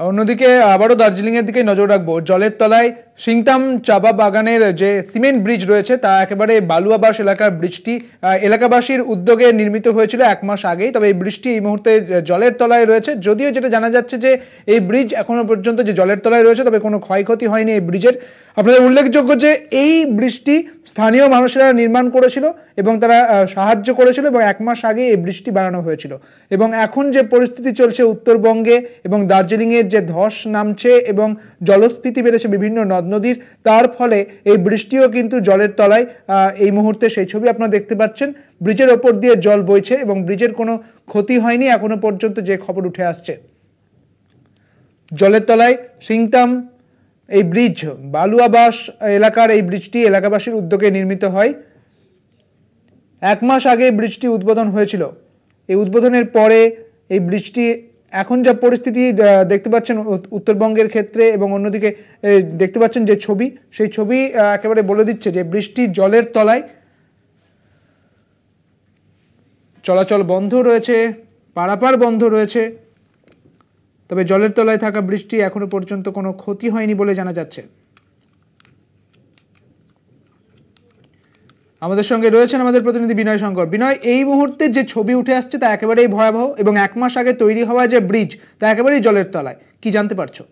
অন্যদিকে আবারও দার্জিলিংয়ের দিকে নজর রাখবো। জলের তলায় সিংতাম চা বাগানের যে সিমেন্ট ব্রিজ রয়েছে তা একেবারে বালুয়াবাস এলাকার ব্রিজটি এলাকাবাসীর উদ্যোগে নির্মিত হয়েছিল 1 মাস আগেই। তবে এই ব্রিজটি এই মুহূর্তে জলের তলায় রয়েছে। যদিও যেটা জানা যাচ্ছে যে এই ব্রিজ এখনো পর্যন্ত যে জলের তলায় রয়েছে, তবে কোনো ক্ষয়ক্ষতি হয়নি এই ব্রিজের। আপনাদের উল্লেখযোগ্য যে এই ব্রিজটি স্থানীয় মানুষেরা নির্মাণ করেছিল এবং তারা সাহায্য করেছিল এবং 1 মাস আগে এই ব্রিজটি বানানো হয়েছিল। এবং এখন যে পরিস্থিতি চলছে উত্তরবঙ্গে এবং দার্জিলিংয়ের যে ধস নামছে এবং জলস্ফীতি বেড়েছে বিভিন্ন নদ নদীর, তার ফলে এই বৃষ্টিও কিন্তু জলের তলায়। এই মুহূর্তে সেই ছবি আপনারা দেখতে পাচ্ছেন। ব্রিজের ওপর দিয়ে জল বইছে এবং ব্রিজের কোনো ক্ষতি হয়নি এখনো পর্যন্ত যে খবর উঠে আসছে। জলের তলায় সিংতাম এই ব্রিজ বালুয়াবাস এলাকার এই ব্রিজটি এলাকাবাসীর উদ্যোগে নির্মিত হয়। 1 মাস আগে ব্রিজটি উদ্বোধন হয়েছিল। এই উদ্বোধনের পরে এই ব্রিজটি এখন যা পরিস্থিতি দেখতে পাচ্ছেন উত্তরবঙ্গের ক্ষেত্রে, এবং অন্যদিকে দেখতে পাচ্ছেন যে ছবি, সেই ছবি একেবারে বলে দিচ্ছে যে বৃষ্টি জলের তলায়। চলাচল বন্ধ রয়েছে, পারাপার বন্ধ রয়েছে, তবে জলের তলায় থাকা বৃষ্টি এখনো পর্যন্ত কোনো ক্ষতি হয়নি বলে জানা যাচ্ছে। আমাদের সঙ্গে রয়েছেন আমাদের প্রতিনিধি বিনয় শঙ্কর। বিনয়, এই মুহূর্তে যে ছবি উঠে আসছে তা একেবারেই ভয়াবহ এবং 1 মাস আগে তৈরি হওয়া যে ব্রিজ তা একেবারেই জলের তলায়। কি জানতে পারছো?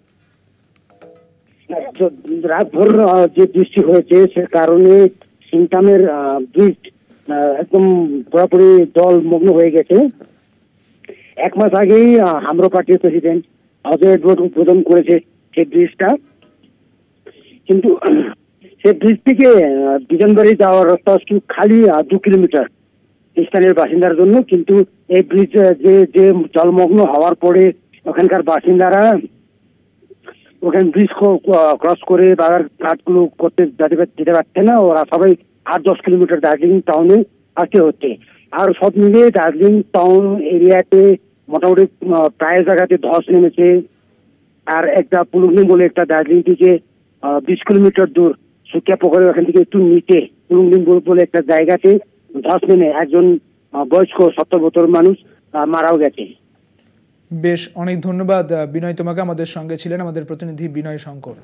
রাতভর যে বৃষ্টি হয়েছে সে কারণে সিংতামের ব্রিজ একদম পুরোপুরি জলমগ্ন হয়ে গেছে। 1 মাস আগেই হামরো পার্টির প্রেসিডেন্ট অজয় এডওয়ার্ড উদ্বোধন করেছে সেই ব্রিজটা, কিন্তু সেই ব্রিজ থেকে বিজনবাড়ি যাওয়ার রাস্তা খালি 2 কিলোমিটার স্থানীয় বাসিন্দার জন্য। কিন্তু এই ব্রিজ যে জলমগ্ন হওয়ার পরে ওখানকার বাসিন্দারা ওখানে ব্রিজ ক্রস করে বাজার ঘাটগুলো করতে যেতে পারছে না। ওরা সবাই 8-10 কিলোমিটার দার্জিলিং টাউনে আসতে হচ্ছে। আর সব মিলিয়ে দার্জিলিং টাউন এরিয়াতে মোটামুটি প্রায় জায়গাতে ধস নেমেছে। আর একটা পুলুংলিং বলে একটা দার্জিলিং থেকে 20 কিলোমিটার দূর সুকিয়া পুকুরে ওখান থেকে একটু নিচে পুলুংলিং বলে একটা জায়গাতে ধস নেমে একজন বয়স্ক 70 বছর মানুষ মারাও গেছে। বেশ, অনেক ধন্যবাদ বিনয় তোমাকে। আমাদের সঙ্গে ছিলেন আমাদের প্রতিনিধি বিনয় শঙ্কর।